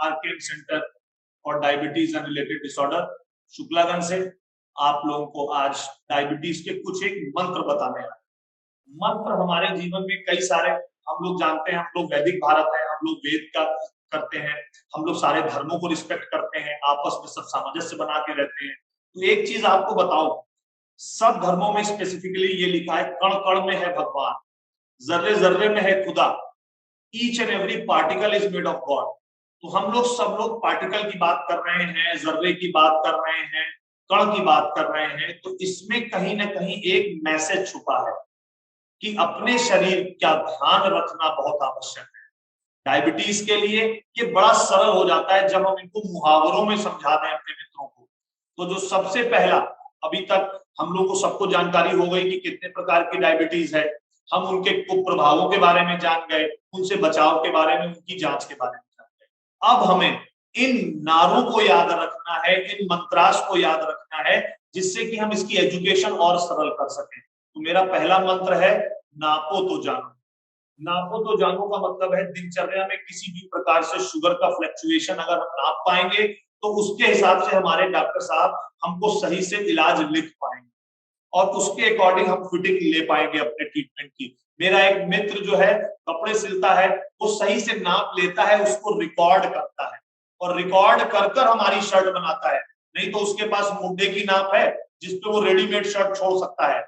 Arcane centre और diabetes and related disorder Shuklaganj से। आप लोगों को आज डायबिटीज के कुछ एक मंत्र बताने हैं। मंत्र हमारे जीवन में कई सारे, हम लोग जानते हैं, हम लोग वैदिक भारत है, हम लोग वेद का करते हैं, हम लोग सारे धर्मों को रिस्पेक्ट करते हैं, आपस में सब सामंजस्य बना के रहते हैं। तो एक चीज आपको बताओ, सब धर्मों में स्पेसिफिकली ये लिखा है, कण कण में है भगवान, जर्रे जर्रे में है खुदा, each and every particle is made of God. तो हम लोग सब लोग पार्टिकल की बात कर रहे हैं, जर्रे की बात कर रहे हैं, कण की बात कर रहे हैं, तो इसमें कहीं ना कहीं एक मैसेज छुपा है कि अपने शरीर का ध्यान रखना बहुत आवश्यक है। डायबिटीज के लिए ये बड़ा सरल हो जाता है जब हम इनको मुहावरों में समझा दें अपने मित्रों को। तो जो सबसे पहला, अभी तक हम लोग को सबको जानकारी हो गई कि कितने प्रकार की डायबिटीज है, हम उनके कुप्रभावों के बारे में जान गए, उनसे बचाव के बारे में, उनकी जांच के बारे में जान गए। अब हमें इन नारों को याद रखना है, इन मंत्रास को याद रखना है, जिससे कि हम इसकी एजुकेशन और सरल कर सकें। तो मेरा पहला मंत्र है, नापो तो जानो। नापो तो जानो का मतलब है दिनचर्या में किसी भी प्रकार से शुगर का फ्लक्चुएशन अगर हम नाप पाएंगे तो उसके हिसाब से हमारे डॉक्टर साहब हमको सही से इलाज लिख पाएंगे और उसके अकॉर्डिंग हम फिटिंग ले पाएंगे अपने ट्रीटमेंट की। मेरा एक मित्र जो है कपड़े सिलता है, वो सही से नाप लेता है, उसको रिकॉर्ड करता है और रिकॉर्ड कर कर हमारी शर्ट बनाता है। नहीं तो उसके पास मुंडे की नाप है जिसपे वो रेडीमेड शर्ट छोड़ सकता है,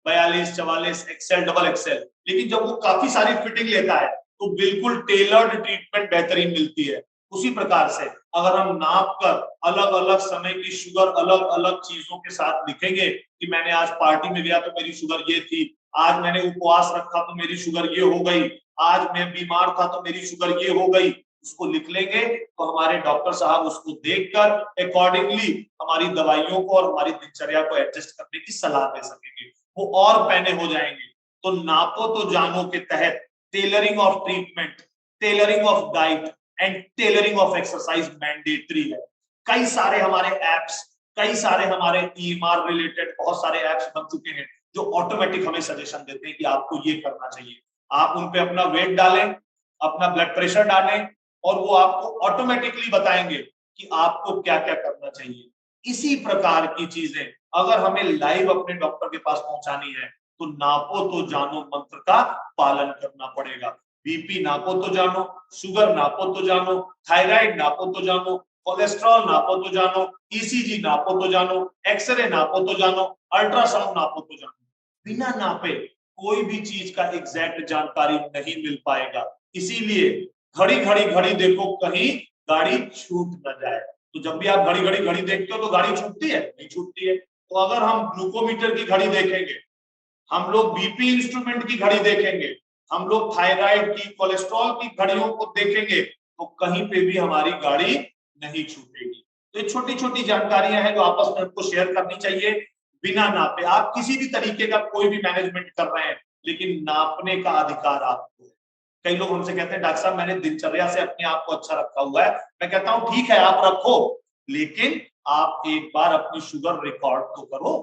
42, 44, एक्सेल, डबल एक्सेल। लेकिन जब वो काफी सारी फिटिंग लेता है तो बिल्कुल टेलर्ड ट्रीटमेंट बेहतरीन मिलती है। उसी प्रकार से अगर हम नाप कर अलग अलग समय की शुगर अलग अलग चीजों के साथ लिखेंगे कि मैंने आज पार्टी में गया तो मेरी शुगर ये थी, आज मैंने उपवास रखा तो मेरी शुगर ये हो गई, आज मैं बीमार था तो मेरी शुगर ये हो गई, उसको लिख लेंगे तो हमारे डॉक्टर साहब उसको देखकर अकॉर्डिंगली हमारी दवाइयों को और हमारी दिनचर्या को एडजस्ट करने की सलाह दे सकेंगे, वो और पैने हो जाएंगे। तो नापो तो जानो के तहत tailoring of treatment, tailoring of diet and tailoring of exercise mandatory है। कई सारे हमारे एप्स, कई सारे हमारे ईएमआर रिलेटेड बहुत सारे एप्स बन चुके हैं जो ऑटोमेटिक हमें सजेशन देते हैं कि आपको ये करना चाहिए। आप उन पे अपना वेट डालें, अपना ब्लड प्रेशर डालें और वो आपको ऑटोमेटिकली बताएंगे कि आपको क्या क्या करना चाहिए। इसी प्रकार की चीजें अगर हमें लाइव अपने डॉक्टर के पास पहुंचानी है तो नापो तो जानो मंत्र का पालन करना पड़ेगा। बीपी नापो तो जानो, शुगर नापो तो जानो, थायराइड नापो तो जानो, कोलेस्ट्रॉल नापो तो जानो, ईसीजी नापो तो जानो, एक्सरे नापो तो जानो, अल्ट्रासाउंड नापो तो जानो। बिना नापे कोई भी चीज का एग्जैक्ट जानकारी नहीं मिल पाएगा। इसीलिए घड़ी घड़ी घड़ी देखो कहीं गाड़ी छूट न जाए। तो जब भी आप घड़ी घड़ी घड़ी देखते हो तो गाड़ी छूटती है? नहीं छूटती है। तो अगर हम ग्लूकोमीटर की घड़ी देखेंगे, हम लोग बीपी इंस्ट्रूमेंट की घड़ी देखेंगे, हम लोग थायराइड की, कोलेस्ट्रॉल की घड़ियों को देखेंगे तो कहीं पे भी हमारी गाड़ी नहीं छूटेगी। तो ये छोटी छोटी जानकारियां हैं जो आपस में हमको शेयर करनी चाहिए। बिना नापे आप किसी भी तरीके का कोई भी मैनेजमेंट कर रहे हैं, लेकिन नापने का अधिकार आपको है। कई लोग हमसे कहते हैं डॉक्टर साहब मैंने दिनचर्या से अपने आप को अच्छा रखा हुआ है। मैं कहता हूं ठीक है आप रखो, लेकिन आप एक बार अपनी शुगर रिकॉर्ड तो करो।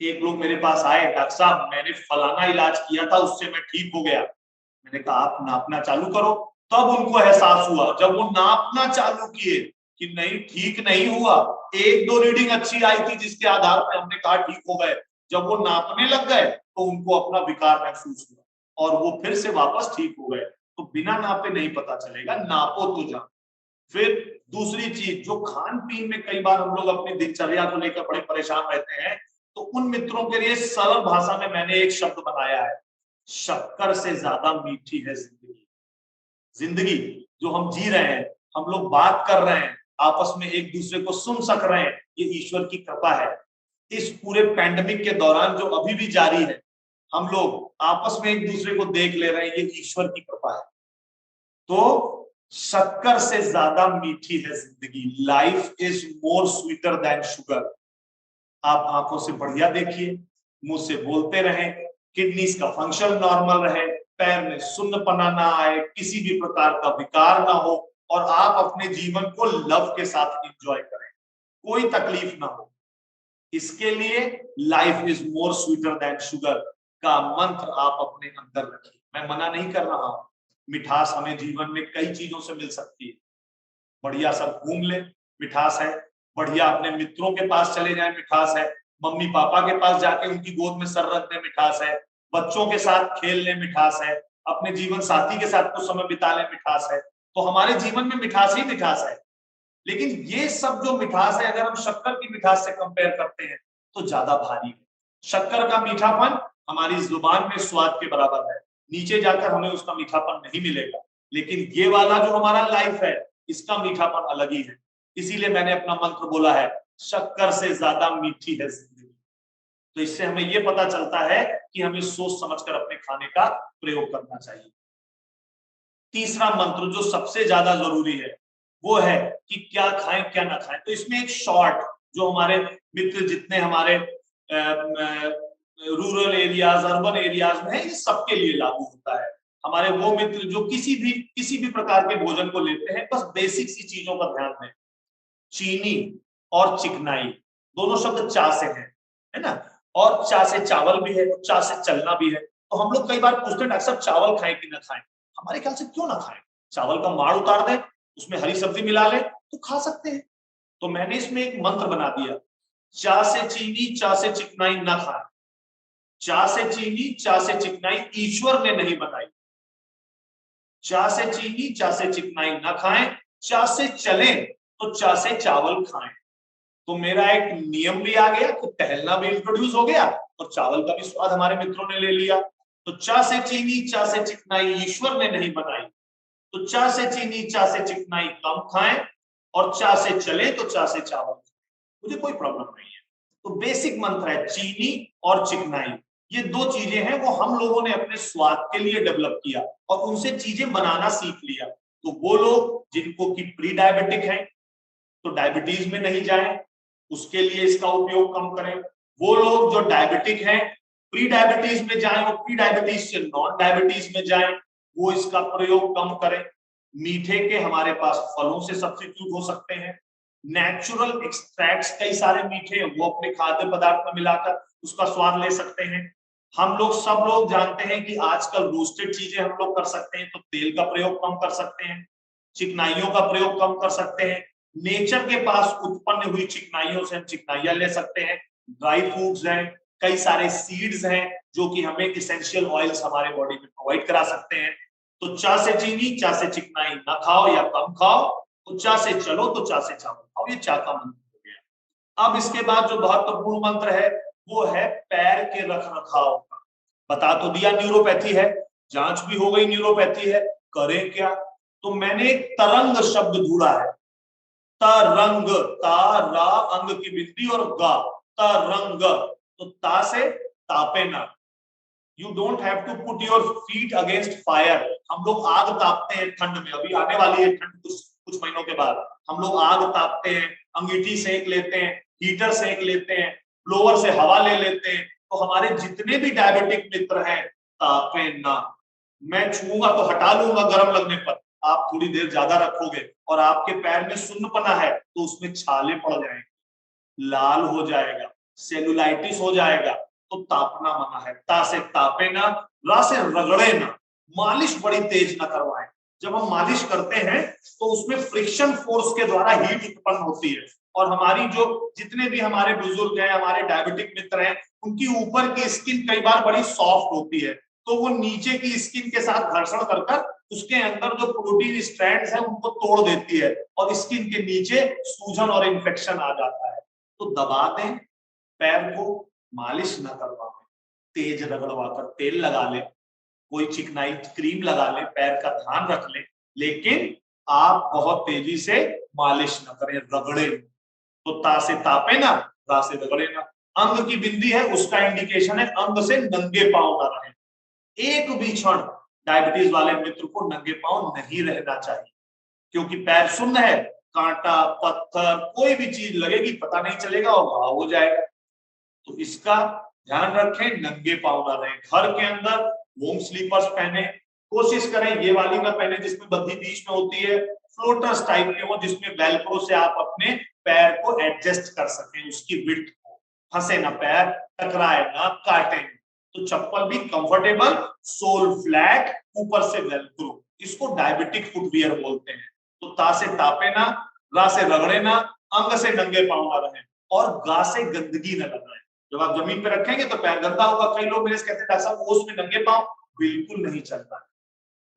एक लोग मेरे पास आए, डॉक्टर साहब मैंने फलाना इलाज किया था उससे मैं ठीक हो गया। मैंने कहा आप नापना चालू करो। तब उनको एहसास हुआ जब वो नापना चालू किए कि नहीं ठीक नहीं हुआ। एक दो रीडिंग अच्छी आई थी जिसके आधार पर हमने कहा ठीक हो गए। जब वो नापने लग गए तो उनको अपना विकार महसूस हुआ और वो फिर से वापस ठीक हो गए। तो बिना नापे नहीं पता चलेगा, नापो तो जानो। फिर दूसरी चीज जो खान पीन में कई बार हम लोग अपनी दिनचर्या को लेकर बड़े परेशान रहते हैं, तो उन मित्रों के लिए सरल भाषा में मैंने एक शब्द बनाया है, शक्कर से ज्यादा मीठी है जिंदगी। जिंदगी जो हम जी रहे हैं, हम लोग बात कर रहे हैं, आपस में एक दूसरे को सुन सक रहे हैं, ये ईश्वर की कृपा है। इस पूरे पैंडेमिक के दौरान जो अभी भी जारी है, हम लोग आपस में एक दूसरे को देख ले रहे हैं, ये ईश्वर की कृपा है। तो शक्कर से ज्यादा मीठी है जिंदगी। Life is more sweeter than sugar. आप आंखों से बढ़िया देखिए, मुंह से बोलते रहें, किडनीज का फंक्शन नॉर्मल रहे, पैर में सुन्नपना ना आए, किसी भी प्रकार का विकार ना हो और आप अपने जीवन को लव के साथ एंजॉय करें, कोई तकलीफ ना हो। इसके लिए life is more sweeter than sugar का मंत्र आप अपने अंदर रखिए। मैं मना नहीं कर रहा हूं, मिठास हमें जीवन में कई चीजों से मिल सकती है, बढ़िया सा घूम ले, मिठास है। बढ़िया अपने मित्रों के पास चले जाए, मिठास है। मम्मी पापा के पास जाके उनकी गोद में सर रख दे, मिठास है। बच्चों के साथ खेल ले, मिठास है। अपने जीवन साथी के साथ कुछ समय बिता ले, मिठास है। तो हमारे जीवन में मिठास ही मिठास है। लेकिन ये सब जो मिठास है, अगर हम शक्कर की मिठास से कंपेयर करते हैं तो ज्यादा भारी है। शक्कर का मीठापन हमारी जुबान में स्वाद के बराबर है, नीचे जाकर हमें उसका मीठापन नहीं मिलेगा। लेकिन ये वाला जो हमारा लाइफ है, इसका मीठापन अलग ही है। इसीलिए मैंने अपना मंत्र बोला है, शक्कर से ज्यादा मीठी है जिंदगी। तो इससे हमें यह पता चलता है कि हमें सोच समझकर अपने खाने का प्रयोग करना चाहिए। तीसरा मंत्र जो सबसे ज्यादा जरूरी है वो है कि क्या खाएं क्या ना खाएं। तो इसमें एक शॉर्ट, जो हमारे मित्र जितने हमारे रूरल एरियाज, अर्बन एरियाज में है, ये सबके लिए लागू होता है। हमारे वो मित्र जो किसी भी प्रकार के भोजन को लेते हैं, बस बेसिक सी चीजों का ध्यान दें। चीनी और चिकनाई, दोनों शब्द चा से है ना। और चा से चावल भी है, चा से चलना भी है। तो हम लोग कई बार पूछते हैं डॉक्टर साहब चावल खाएं कि ना खाएं। हमारे ख्याल से क्यों ना खाएं, चावल का माड़ उतार दें, उसमें हरी सब्जी मिला ले तो खा सकते हैं। तो मैंने इसमें एक मंत्र बना दिया, चा से चीनी चा से चिकनाई ना खाएं। चा से चीनी चा से चिकनाई ईश्वर ने नहीं बनाई। चा से चीनी चा से चिकनाई ना खाएं, चा से चले तो चा से चावल खाएं। तो मेरा एक नियम भी आ गया, तो टहलना भी इंट्रोड्यूस हो गया और चावल का भी स्वाद हमारे मित्रों ने ले लिया। तो चा से चीनी चा से चिकनाई ईश्वर ने नहीं बनाई। तो चा से चीनी चा से चिकनाई कम खाएं और चा से चले तो चा से चावल, मुझे कोई प्रॉब्लम नहीं है। तो बेसिक मंत्र है चीनी और चिकनाई, ये दो चीजें हैं वो हम लोगों ने अपने स्वाद के लिए डेवलप किया और उनसे चीजें बनाना सीख लिया। तो वो लोग जिनको की प्री डायबिटिक है तो डायबिटीज में नहीं जाए, उसके लिए इसका उपयोग कम करें। वो लोग जो डायबिटिक हैं प्री डायबिटीज में जाएं, वो प्री डायबिटीज से नॉन डायबिटीज में जाएं, वो इसका प्रयोग कम करें। मीठे के हमारे पास फलों से सब्स्टिट्यूट हो सकते हैं। नेचुरल एक्सट्रैक्ट्स कई सारे मीठे हैं, वो अपने खाद्य पदार्थ में मिलाकर उसका स्वाद ले सकते हैं। हम लोग सब लोग जानते हैं कि आजकल रोस्टेड चीजें हम लोग कर सकते हैं, तो तेल का प्रयोग कम कर सकते हैं, चिकनाइयों का प्रयोग कम कर सकते हैं। नेचर के पास उत्पन्न हुई चिकनाइयों से हम चिकनाइयां ले सकते हैं। ड्राई फ्रूट्स हैं, कई सारे सीड्स हैं जो कि हमें इसेंशियल ऑयल्स हमारे बॉडी में प्रोवाइड करा सकते हैं। तो चा से चीनी चा से चिकनाई ना खाओ या कम खाओ, तो चा से चलो तो चा से चावल खाओ, ये चा का मंत्र हो गया। अब इसके बाद जो महत्वपूर्ण मंत्र है वो है पैर के रख रखाव का। बता तो दिया न्यूरोपैथी है, जांच भी हो गई न्यूरोपैथी है, करें क्या। तो मैंने एक तरंग शब्द ढूंढा है, तरंग, ता रा अंग की बिंदी और गा, तरंग। तो ता से तापे ना, you don't have to put your feet against fire. हम लोग आग तापते हैं ठंड में, अभी आने वाली है ठंड कुछ महीनों के बाद, हम लोग आग तापते हैं, अंगीठी सेक लेते हैं, हीटर सेक लेते हैं, ब्लोअर से हवा ले लेते हैं। तो हमारे जितने भी डायबिटिक मित्र हैं, तापे ना। मैं छूंगा तो हटा लूंगा गर्म लगने पर, आप थोड़ी देर ज्यादा रखोगे और आपके पैर में सुन्नपना है तो उसमें छाले पड़ जाएंगे, लाल हो जाएगा, सेलुलाइटिस हो जाएगा। तो तापना मना है, ता से तापे ना, रा से रगड़े ना। मालिश बड़ी तेज ना करवाएं। जब हम मालिश करते हैं तो उसमें फ्रिक्शन फोर्स के द्वारा हीट उत्पन्न होती है और हमारी जो जितने भी हमारे बुजुर्ग हैं, हमारे डायबिटिक मित्र हैं, उनकी ऊपर की स्किन कई बार बड़ी सॉफ्ट होती है, तो वो नीचे की स्किन के साथ घर्षण कर उसके अंदर जो प्रोटीन स्ट्रैंड्स हैं उनको तोड़ देती है और स्किन के नीचे सूजन और इन्फेक्शन आ जाता है। तो दबा दें पैर को, मालिश न करवाएं, तेज रगड़वा कर तेल लगा ले, कोई चिकनाई क्रीम लगा ले, पैर का ध्यान रख ले, लेकिन आप बहुत तेजी से मालिश न करें, रगड़े। तो ता से तापे ना, रा से रगड़े ना। अंग की बिंदी है, उसका इंडिकेशन है अंग से नंगे पांव ना रहे। एक भी क्षण डायबिटीज वाले मित्र को नंगे पांव नहीं रहना चाहिए, क्योंकि पैर सुन्न है, कांटा पत्थर कोई भी चीज लगेगी पता नहीं चलेगा और घाव हो जाएगा। तो इसका ध्यान रखें, नंगे पांव ना रहें। घर के अंदर वॉर्म स्लीपर्स पहने, कोशिश करें ये वाली ना पहने जिसमें बद्धी बीच में होती है, फ्लोटर्स टाइप के हो जिसमें वेलक्रो से आप अपने पैर को एडजस्ट कर सकें, उसकी विड्थ को, फंसे ना पैर, टकराए ना, काटे। तो चप्पल भी कंफर्टेबल, सोल फ्लैट, ऊपर से वेलक्रो, इसको डायबिटिक फुटवियर बोलते हैं। तो ता से तापे ना, रा से रगड़े ना, अंग से नंगे पांव ना रहे, और गा से गंदगी न लगाए। जब आप जमीन पे रखेंगे तो पैर गंदा होगा। कई लोग मेरे से कहते हैं डॉक्टर साहब ओस में नंगे पांव, बिल्कुल नहीं चलता है।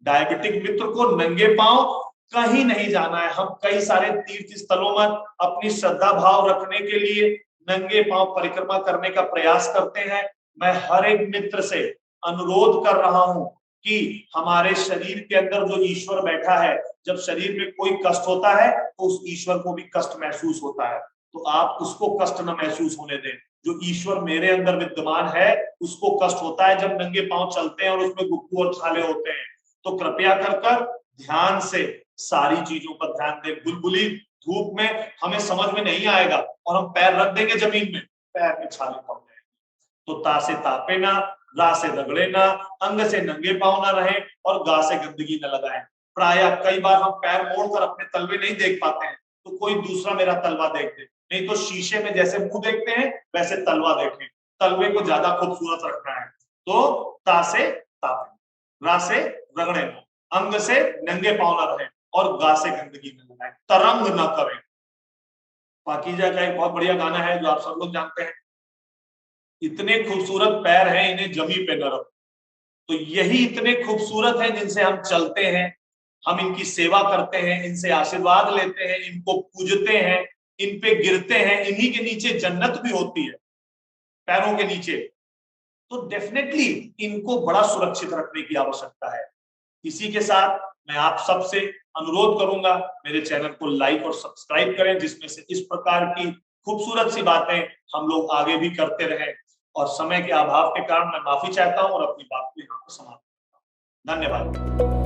डायबिटिक मित्र को नंगे पांव कहीं नहीं जाना है। हम कई सारे तीर्थ स्थलों में अपनी श्रद्धा भाव रखने के लिए नंगे पांव परिक्रमा करने का प्रयास करते हैं। मैं हर एक मित्र से अनुरोध कर रहा हूं कि हमारे शरीर के अंदर जो ईश्वर बैठा है, जब शरीर में कोई कष्ट होता है तो उस ईश्वर को भी कष्ट महसूस होता है, तो आप उसको कष्ट न महसूस होने दें। जो ईश्वर मेरे अंदर विद्यमान है उसको कष्ट होता है जब नंगे पांव चलते हैं और उसमें गुप्पू और छाले होते हैं। तो कृपया कर ध्यान से सारी चीजों पर ध्यान दें। बुलबुली धूप में हमें समझ में नहीं आएगा और हम पैर रख देंगे जमीन में, पैर में छाले पड़ जाएंगे। तो ता से तापे ना, रा से रगड़े ना, अंग से नंगे पांव ना रहे, और गा से गंदगी न लगाएं। प्रायः कई बार हम पैर मोड़कर अपने तलवे नहीं देख पाते हैं, तो कोई दूसरा मेरा तलवा देख दे, नहीं तो शीशे में जैसे मुंह देखते हैं वैसे तलवा देखें। तलवे को ज्यादा खूबसूरत रखना है। तो ता से तापे, रा से रगड़े ना, अंग से नंगे पांव न रहे, और गा से गंदगी न लगाएं, तरंग न करें। पाकीज़ा का एक बहुत बढ़िया गाना है जो आप सब लोग जानते हैं, इतने खूबसूरत पैर हैं इन्हें जमी पे न रखो। तो यही इतने खूबसूरत हैं जिनसे हम चलते हैं, हम इनकी सेवा करते हैं, इनसे आशीर्वाद लेते हैं, इनको पूजते हैं, इन पे गिरते हैं। इन्हीं के नीचे जन्नत भी होती है, पैरों के नीचे। तो डेफिनेटली इनको बड़ा सुरक्षित रखने की आवश्यकता है। इसी के साथ मैं आप सबसे अनुरोध करूंगा, मेरे चैनल को लाइक और सब्सक्राइब करें, जिसमें से इस प्रकार की खूबसूरत सी बातें हम लोग आगे भी करते रहें। और समय के अभाव के कारण मैं माफी चाहता हूं और अपनी बात को यहाँ पर समाप्त करता हूं। धन्यवाद।